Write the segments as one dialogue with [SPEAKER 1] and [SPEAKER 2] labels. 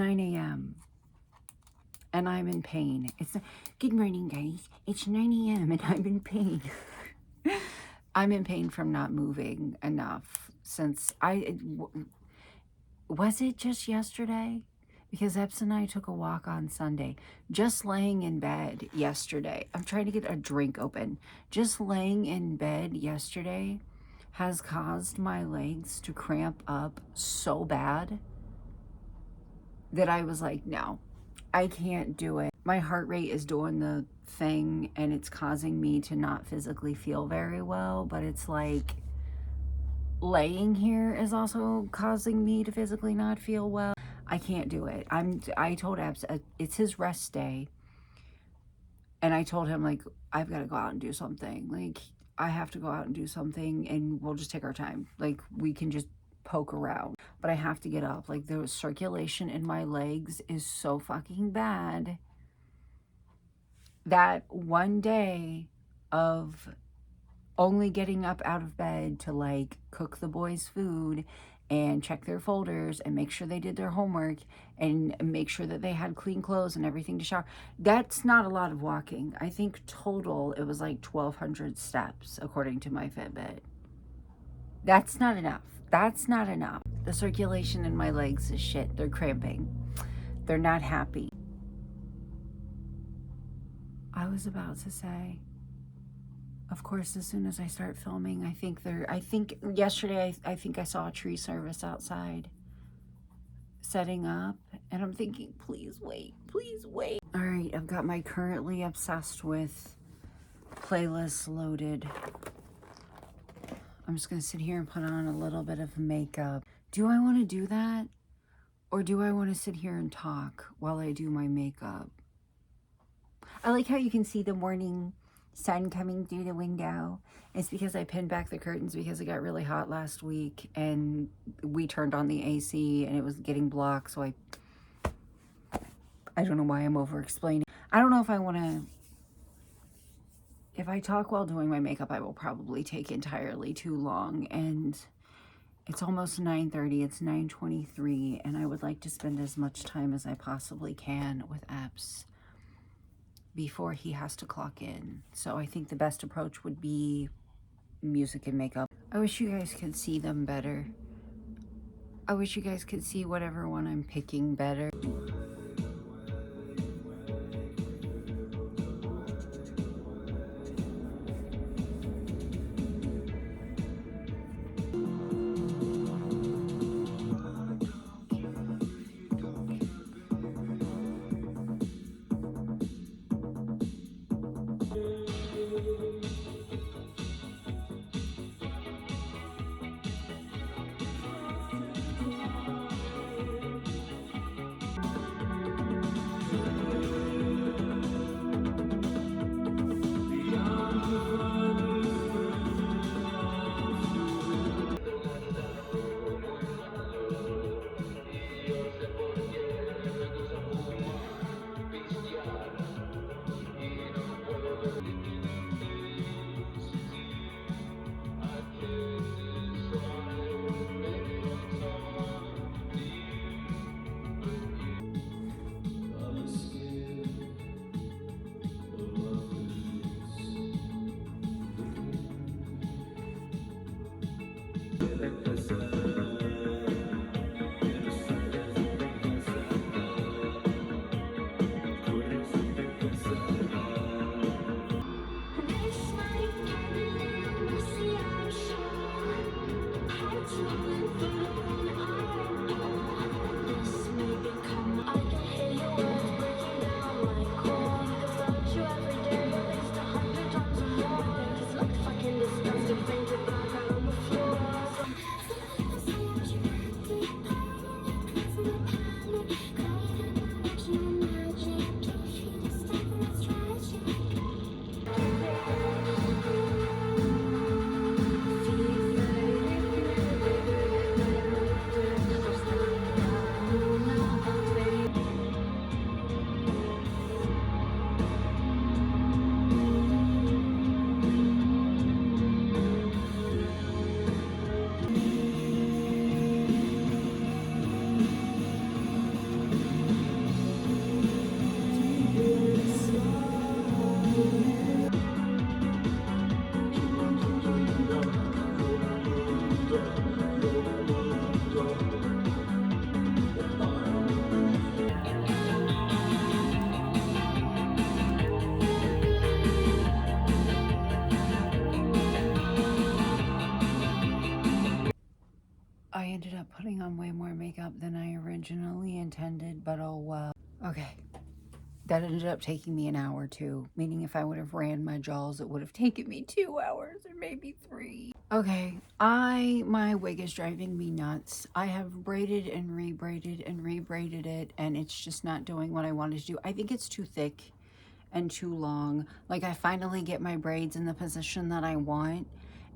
[SPEAKER 1] 9 a.m. and I'm in pain. Good morning, guys. It's 9 a.m. and I'm in pain. I'm in pain from not moving enough since was it just yesterday? Because Epps and I took a walk on Sunday. Just laying in bed yesterday. I'm trying to get a drink open. Just laying in bed yesterday has caused my legs to cramp up so bad that I was like, no, I can't do it. My heart rate is doing the thing and it's causing me to not physically feel very well, but it's like laying here is also causing me to physically not feel well. I can't do it. I told Epps it's his rest day. And I told him, like, I've got to go out and do something. Like, I have to go out and do something and we'll just take our time. Like, we can just poke around. But I have to get up. Like, the circulation in my legs is so fucking bad that one day of only getting up out of bed to, like, cook the boys' food and check their folders and make sure they did their homework and make sure that they had clean clothes and everything to shower. That's not a lot of walking. I think total it was like 1,200 steps according to my Fitbit. That's not enough. That's not enough. The circulation in my legs is shit. They're cramping. They're not happy. I was about to say, of course, as soon as I start filming, I think yesterday, I think I saw a tree service outside setting up, and I'm thinking, please wait, please wait. All right, I've got my currently obsessed with playlist loaded. I'm just gonna sit here and put on a little bit of makeup. Do I want to do that? Or do I want to sit here and talk while I do my makeup? I like how you can see the morning sun coming through the window. It's because I pinned back the curtains because it got really hot last week and we turned on the AC and it was getting blocked, so I don't know why I'm over explaining. I don't know if I want to, if I talk while doing my makeup, I will probably take entirely too long, and it's almost 9:30, it's 9:23, and I would like to spend as much time as I possibly can with Epps before he has to clock in. So I think the best approach would be music and makeup. I wish you guys could see them better. I wish you guys could see whatever one I'm picking better. makeup than I originally intended, but oh well. Okay. That ended up taking me an hour too, meaning if I would have ran my jaws, it would have taken me 2 hours or maybe 3. Okay, my wig is driving me nuts. I have braided and rebraided it, and it's just not doing what I wanted to do. I think it's too thick and too long. Like, I finally get my braids in the position that I want,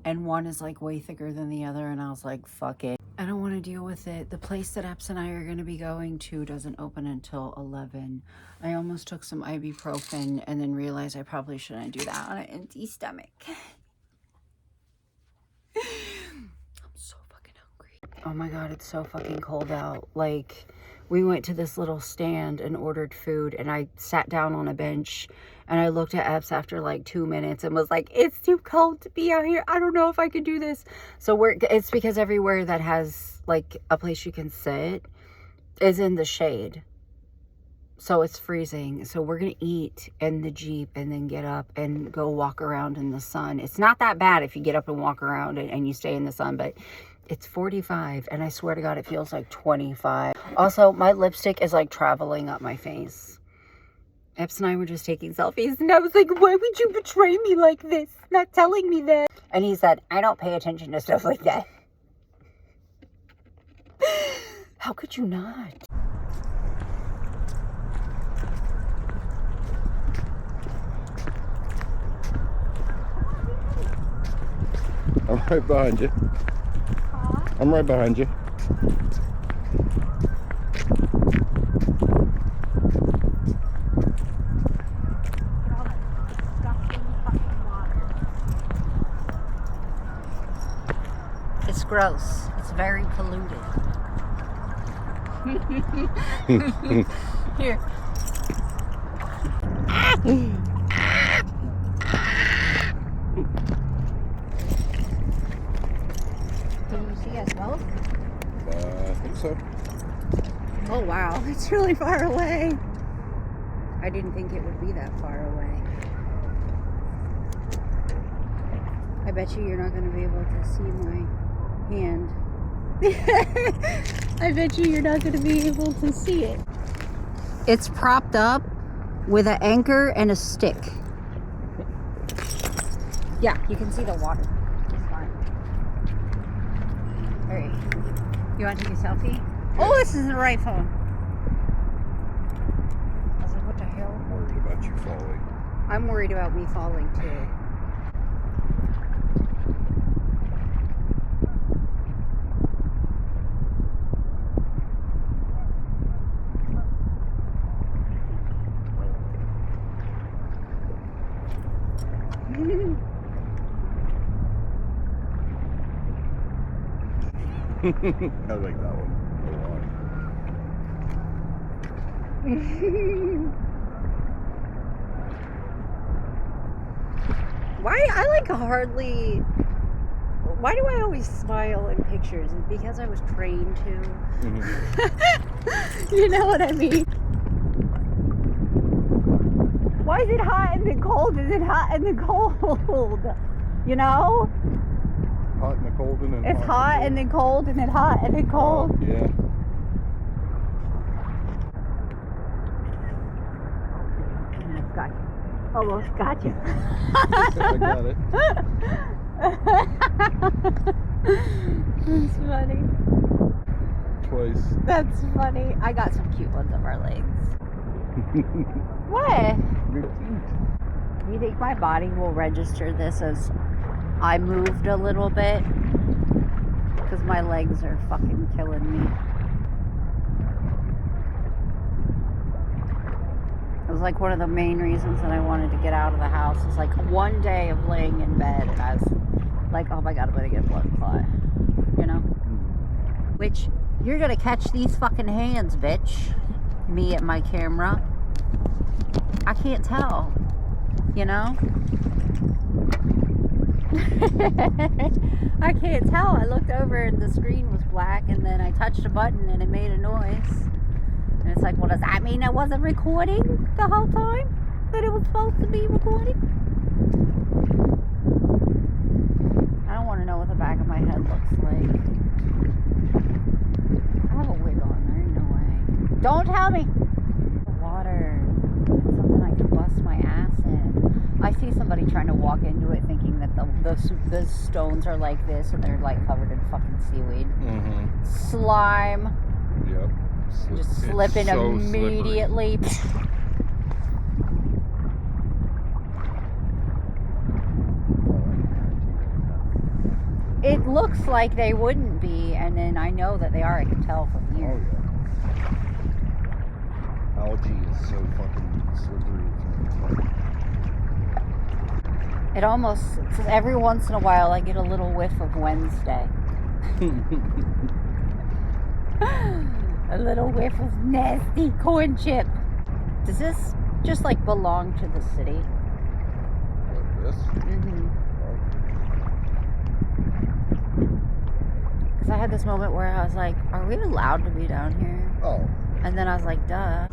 [SPEAKER 1] and one is like way thicker than the other, and I was like, fuck it. I don't want to deal with it. The place that Epps and I are going to be going to doesn't open until 11. I almost took some ibuprofen and then realized I probably shouldn't do that on an empty stomach. I'm so fucking hungry. Oh my god, it's so fucking cold out. Like, we went to this little stand and ordered food, and I sat down on a bench and I looked at Epps after like 2 minutes and was like, it's too cold to be out here. I don't know if I could do this. So it's because everywhere that has like a place you can sit is in the shade. So it's freezing. So we're going to eat in the Jeep and then get up and go walk around in the sun. It's not that bad if you get up and walk around and you stay in the sun, but it's 45 and I swear to God, it feels like 25. Also, my lipstick is like traveling up my face. Epps and I were just taking selfies, and I was like, why would you betray me like this? Not telling me that. And he said, I don't pay attention to stuff like that. How could you not?
[SPEAKER 2] I'm right behind you. Huh? I'm right behind you.
[SPEAKER 1] It's gross. It's very polluted. Here. Can you see us both?
[SPEAKER 2] I think so.
[SPEAKER 1] Oh wow, it's really far away. I didn't think it would be that far away. I bet you're not going to be able to see my hand. I bet you're not going to be able to see it. It's propped up with an anchor and a stick. Yeah, you can see the water. It's fine. Alright. You want to take a selfie? Oh, this is the right phone. I was like, what the hell?
[SPEAKER 2] I'm worried about you falling.
[SPEAKER 1] I'm worried about me falling too.
[SPEAKER 2] I like that one a lot.
[SPEAKER 1] Why do I always smile in pictures? Is it because I was trained to? Mm-hmm. You know what I mean? Why is it hot and then cold? Is it hot and then cold? You know?
[SPEAKER 2] Hot and then cold and then
[SPEAKER 1] it's hot and then cold and then hot and then cold.
[SPEAKER 2] Oh, yeah.
[SPEAKER 1] Almost got you.
[SPEAKER 2] I got it.
[SPEAKER 1] That's funny.
[SPEAKER 2] Twice.
[SPEAKER 1] That's funny. I got some cute ones of our legs. What?
[SPEAKER 2] You're cute.
[SPEAKER 1] You think my body will register this as I moved a little bit? Because my legs are fucking killing me. It was like one of the main reasons that I wanted to get out of the house. It was like one day of laying in bed and I was like, oh my god, I'm gonna get blood clot. You know? Which, you're gonna catch these fucking hands, bitch. Me at my camera. I can't tell. You know? I can't tell. I looked over and the screen was black and then I touched a button and it made a noise. And it's like, well, does that mean I wasn't recording the whole time? That it was supposed to be recording? I don't want to know what the back of my head looks like. I have a wig Don't tell me. Water. It's something I can bust my ass in. I see somebody trying to walk into it thinking that the stones are like this and they're like covered in fucking seaweed.
[SPEAKER 2] Mm-hmm.
[SPEAKER 1] Slime.
[SPEAKER 2] Yep.
[SPEAKER 1] Just slipping
[SPEAKER 2] so
[SPEAKER 1] immediately. It looks like they wouldn't be, and then I know that they are. I can tell from here.
[SPEAKER 2] Oh, yeah. Algae is so fucking slippery.
[SPEAKER 1] It almost, every once in a while, I get a little whiff of Wednesday. A little whiff of nasty corn chip. Does this just like belong to the city?
[SPEAKER 2] What, this?
[SPEAKER 1] Mm-hmm. Because I had this moment where I was like, are we allowed to be down here?
[SPEAKER 2] Oh.
[SPEAKER 1] And then I was like, duh.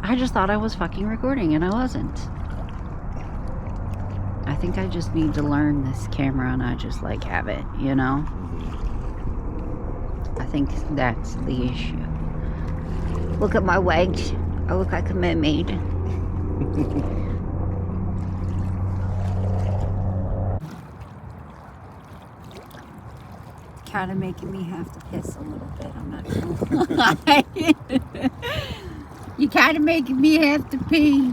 [SPEAKER 1] I just thought I was fucking recording and I wasn't. I think I just need to learn this camera and I just like have it, you know? I think that's the issue. Look at my legs. I look like a mermaid. Kind of making me have to piss a little bit. I'm not gonna lie. You kind of making me have to pee.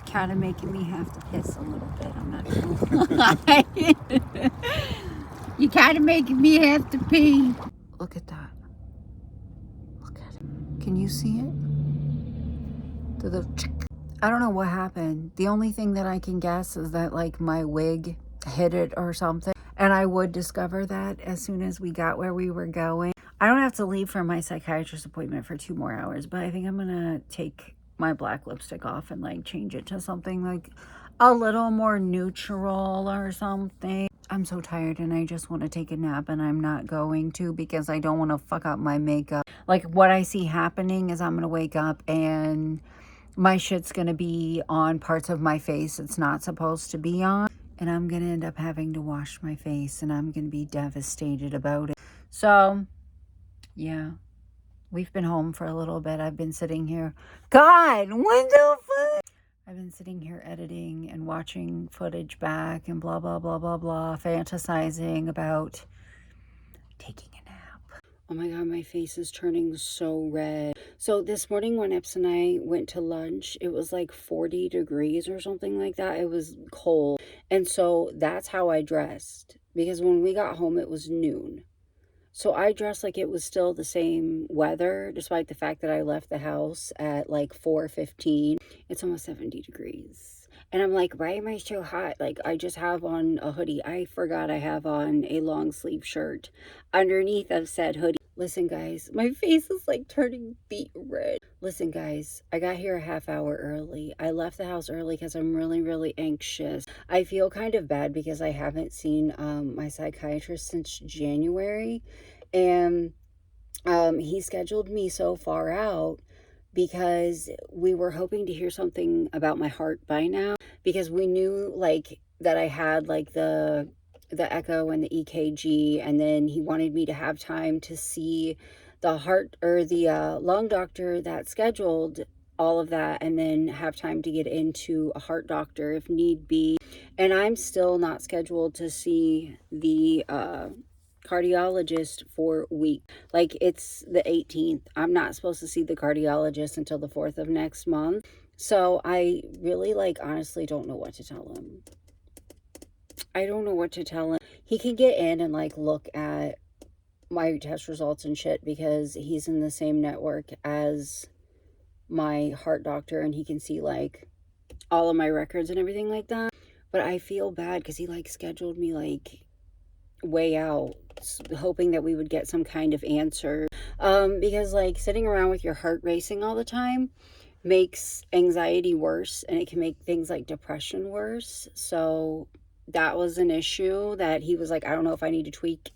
[SPEAKER 1] Kind of making me have to piss a little bit. I'm not gonna lie. You kind of making me have to pee. Look at that. Look at it. Can you see it? I don't know what happened. The only thing that I can guess is that like my wig hit it or something. And I would discover that as soon as we got where we were going. I don't have to leave for my psychiatrist appointment for 2 more hours, but I think I'm gonna take my black lipstick off and like change it to something like a little more neutral or something. I'm so tired and I just want to take a nap, and I'm not going to because I don't want to fuck up my makeup. Like what I see happening is I'm gonna wake up and my shit's gonna be on parts of my face it's not supposed to be on, and I'm gonna end up having to wash my face and I'm gonna be devastated about it. So yeah, we've been home for a little bit. I've been sitting here. God, what the fuck? I've been sitting here editing and watching footage back and blah, blah, blah, blah, blah, fantasizing about taking a nap. Oh my God, my face is turning so red. So this morning when Epps and I went to lunch, it was like 40 degrees or something like that. It was cold. And so that's how I dressed, because when we got home, it was noon. So I dressed like it was still the same weather, despite the fact that I left the house at like 4:15. It's almost 70 degrees. And I'm like, why am I so hot? Like, I just have on a hoodie. I forgot I have on a long sleeve shirt underneath of said hoodie. Listen, guys, my face is like turning beet red. Listen, guys, I got here a half hour early. I left the house early because I'm really, really anxious. I feel kind of bad because I haven't seen my psychiatrist since January. And he scheduled me so far out because we were hoping to hear something about my heart by now, because we knew like that I had like the echo and the EKG, and then he wanted me to have time to see the heart or the lung doctor that scheduled all of that, and then have time to get into a heart doctor if need be. And I'm still not scheduled to see the cardiologist for weeks. Like, it's the 18th. I'm not supposed to see the cardiologist until the 4th of next month. So I really like honestly don't know what to tell him. I don't know what to tell him. He can get in and like look at my test results and shit because he's in the same network as my heart doctor, and he can see like all of my records and everything like that. But I feel bad because he like scheduled me like way out, hoping that we would get some kind of answer. Because like sitting around with your heart racing all the time makes anxiety worse, and it can make things like depression worse. So that was an issue that he was like, I don't know if I need to tweak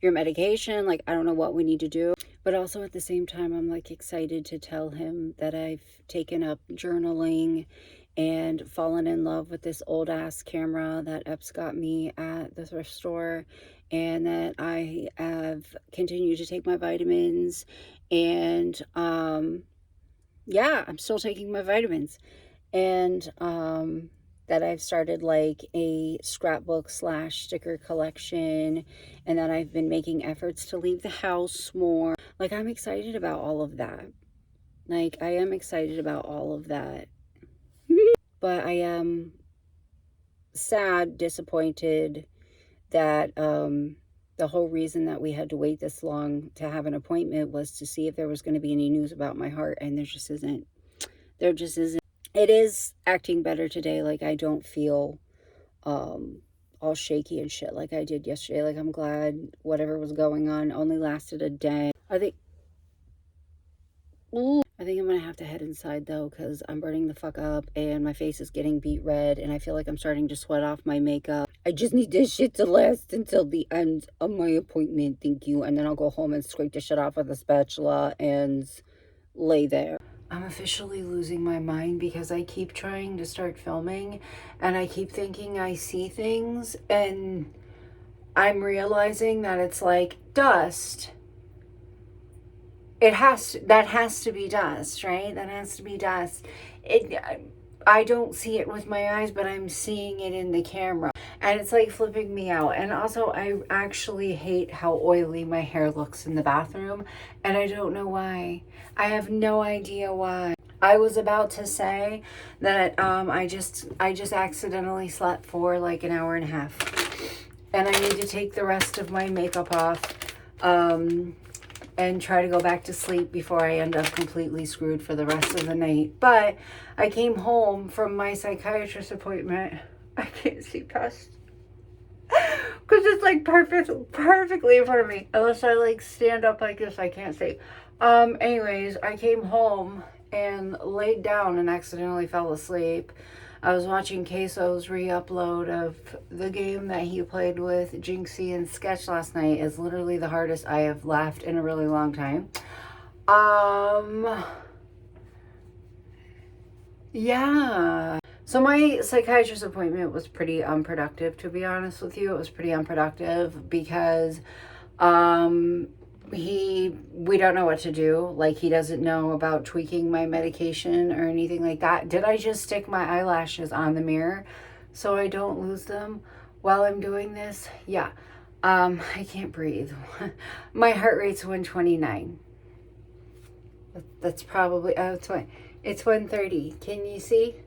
[SPEAKER 1] your medication. Like, I don't know what we need to do. But also at the same time, I'm like excited to tell him that I've taken up journaling and fallen in love with this old ass camera that Epps got me at the thrift store, and that I have continued to take my vitamins, and yeah, I'm still taking my vitamins, and that I've started like a scrapbook / sticker collection, and that I've been making efforts to leave the house more. Like, I'm excited about all of that. Like, I am excited about all of that. But I am sad, disappointed that the whole reason that we had to wait this long to have an appointment was to see if there was going to be any news about my heart, and there just isn't. There just isn't. It is acting better today. Like, I don't feel all shaky and shit like I did yesterday. Like, I'm glad whatever was going on only lasted a day. I think I'm gonna have to head inside though, because I'm burning the fuck up and my face is getting beet red and I feel like I'm starting to sweat off my makeup. I just need this shit to last until the end of my appointment, thank you. And then I'll go home and scrape the shit off with a spatula and lay there. I'm officially losing my mind because I keep trying to start filming and I keep thinking I see things, and I'm realizing that it's like dust. That has to be dust, right? That has to be dust. I don't see it with my eyes, but I'm seeing it in the camera. And it's like flipping me out. And also, I actually hate how oily my hair looks in the bathroom. And I don't know why. I have no idea why. I was about to say that I just accidentally slept for like an hour and a half. And I need to take the rest of my makeup off. And try to go back to sleep before I end up completely screwed for the rest of the night. But I came home from my psychiatrist appointment. I can't see past, because it's like perfectly in front of me. Unless I like stand up like this, I can't see. Anyways, I came home and laid down and accidentally fell asleep. I was watching Queso's re-upload of the game that he played with Jinxie and Sketch last night. Is literally the hardest I have laughed in a really long time. Yeah. So my psychiatrist appointment was pretty unproductive, to be honest with you. It was pretty unproductive because we don't know what to do. Like, he doesn't know about tweaking my medication or anything like that. Did I just stick my eyelashes on the mirror so I don't lose them while I'm doing this? Yeah. I can't breathe. My heart rate's 129. That's probably it's 130. Can you see?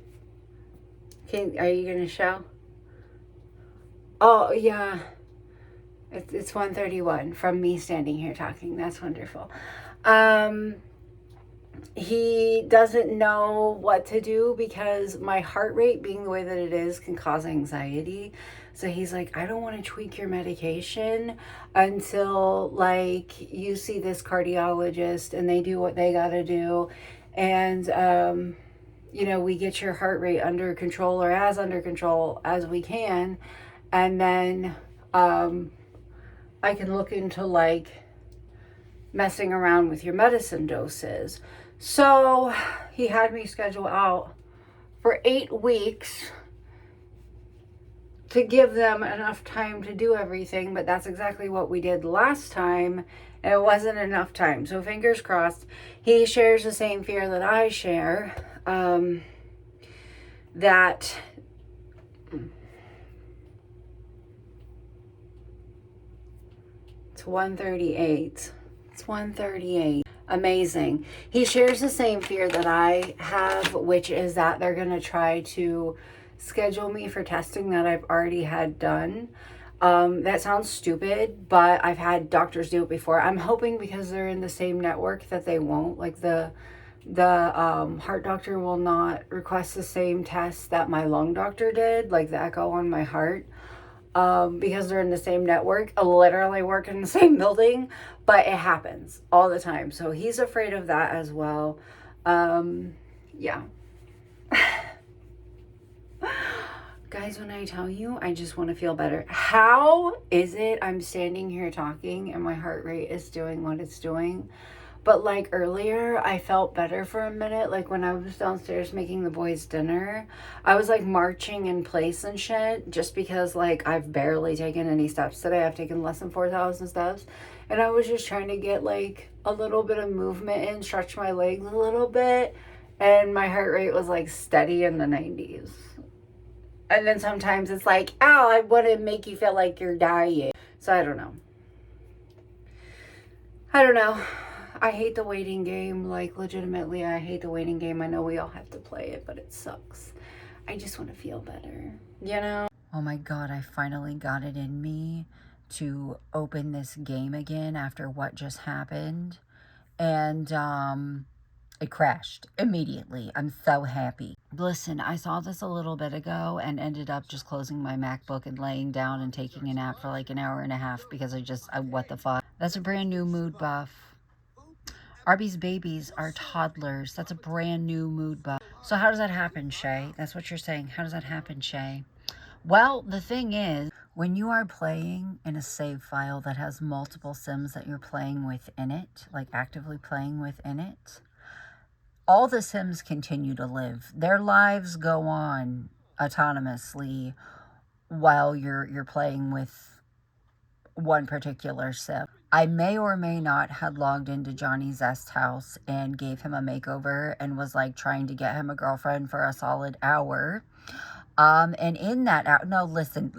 [SPEAKER 1] Are you gonna show? Oh yeah. It's 131 from me standing here talking. That's wonderful. He doesn't know what to do because my heart rate being the way that it is can cause anxiety. So he's like, I don't want to tweak your medication until like you see this cardiologist and they do what they got to do. And, we get your heart rate under control, or as under control as we can. And then, I can look into like messing around with your medicine doses. So he had me schedule out for 8 weeks to give them enough time to do everything. But that's exactly what we did last time. And it wasn't enough time. So fingers crossed. He shares the same fear that I share. That it's 138. It's 138. Amazing. He shares the same fear that I have, which is that they're going to try to schedule me for testing that I've already had done. That sounds stupid, but I've had doctors do it before. I'm hoping because they're in the same network that they won't. Like the heart doctor will not request the same test that my lung doctor did, like the echo on my heart. Because they're in the same network, literally work in the same building, but it happens all the time. So he's afraid of that as well. Yeah. Guys, when I tell you, I just want to feel better. How is it I'm standing here talking and my heart rate is doing what it's doing, But like earlier, I felt better for a minute. Like when I was downstairs making the boys dinner, I was like marching in place and shit just because like I've barely taken any steps today. I've taken less than 4,000 steps. And I was just trying to get like a little bit of movement in, stretch my legs a little bit. And my heart rate was like steady in the 90s. And then sometimes it's like, ow, I want to make you feel like you're dying. So I don't know. I don't know. I hate the waiting game. Like, legitimately, I hate the waiting game. I know we all have to play it, but it sucks. I just want to feel better, you know? Oh my God, I finally got it in me to open this game again after what just happened. And, it crashed immediately. I'm so happy. Listen, I saw this a little bit ago and ended up just closing my MacBook and laying down and taking a nap for like an hour and a half because what the fuck? That's a brand new mood buff. Arby's babies are toddlers. That's a brand new mood buff. So how does that happen, Shay? That's what you're saying. How does that happen, Shay? Well, the thing is, when you are playing in a save file that has multiple sims that you're playing with in it, like actively playing within it, all the sims continue to live. Their lives go on autonomously while you're playing with one particular sim. I may or may not had logged into Johnny Zest's house and gave him a makeover and was like trying to get him a girlfriend for a solid hour. And in that hour, no, listen,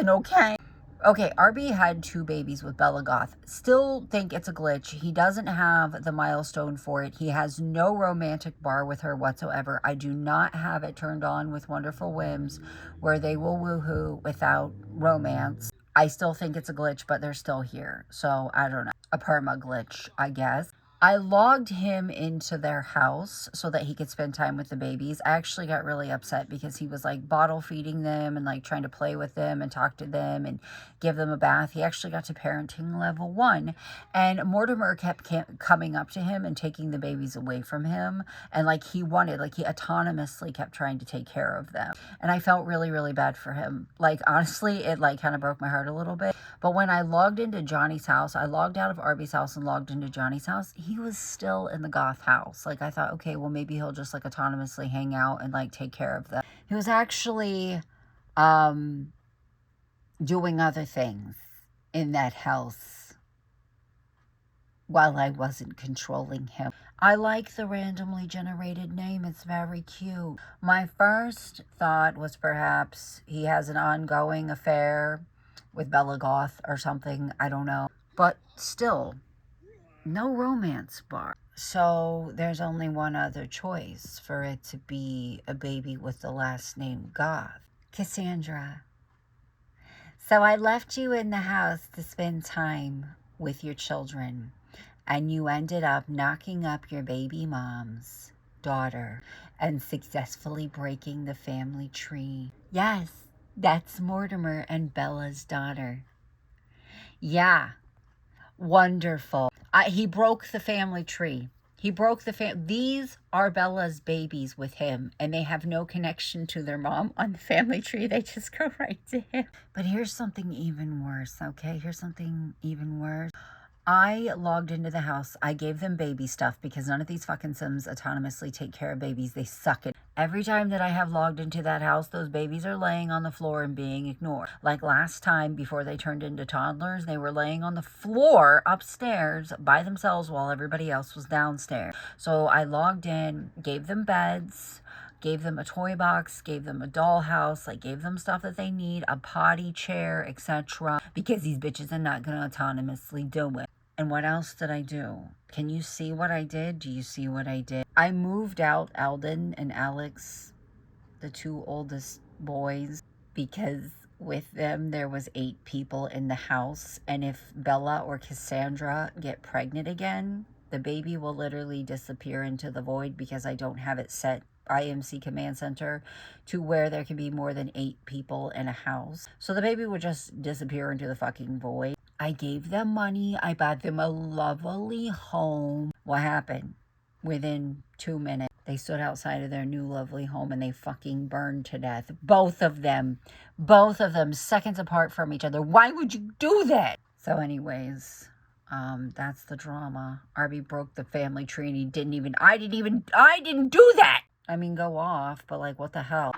[SPEAKER 1] okay? Okay, RB had 2 babies with Bella Goth. Still think it's a glitch. He doesn't have the milestone for it. He has no romantic bar with her whatsoever. I do not have it turned on with Wonderful Whims where they will woohoo without romance. I still think it's a glitch, but they're still here. So, I don't know. A perma glitch, I guess. I logged him into their house so that he could spend time with the babies. I actually got really upset because he was like bottle feeding them and like trying to play with them and talk to them and give them a bath. He actually got to parenting level 1 and Mortimer kept coming up to him and taking the babies away from him. And like he autonomously kept trying to take care of them. And I felt really, really bad for him. Like honestly, it like kind of broke my heart a little bit. But when I logged into Johnny's house, I logged out of Arby's house and logged into Johnny's house. He was still in the goth house. Like I thought, okay, well maybe he'll just like autonomously hang out and like take care of them. He was actually doing other things in that house while I wasn't controlling him. I like the randomly generated name. It's very cute. My first thought was perhaps he has an ongoing affair with Bella Goth or something. I don't know. But still, no romance bar. So there's only one other choice for it to be a baby with the last name Goth. Cassandra. So I left you in the house to spend time with your children, and you ended up knocking up your baby mom's daughter and successfully breaking the family tree. Yes, that's Mortimer and Bella's daughter. Yeah, wonderful. He broke the family tree. He broke the These are Bella's babies with him, and they have no connection to their mom on the family tree. They just go right to him. But here's something even worse, okay? Here's something even worse. I logged into the house. I gave them baby stuff because none of these fucking Sims autonomously take care of babies. They suck it. Every time that I have logged into that house, those babies are laying on the floor and being ignored. Like last time before they turned into toddlers, they were laying on the floor upstairs by themselves while everybody else was downstairs. So I logged in, gave them beds, gave them a toy box, gave them a dollhouse, like gave them stuff that they need, a potty chair, etc. Because these bitches are not going to autonomously do it. And what else did I do? Can you see what I did? Do you see what I did? I moved out Alden and Alex, the 2 oldest boys, because with them there was 8 people in the house. And if Bella or Cassandra get pregnant again, the baby will literally disappear into the void because I don't have it set IMC command center to where there can be more than 8 people in a house. So the baby would just disappear into the fucking void. I gave them money. I bought them a lovely home. What happened? Within 2 minutes, they stood outside of their new lovely home and they fucking burned to death. Both of them, seconds apart from each other. Why would you do that? So anyways, That's the drama. Arby broke the family tree and I didn't do that. I mean, go off, but like, what the hell?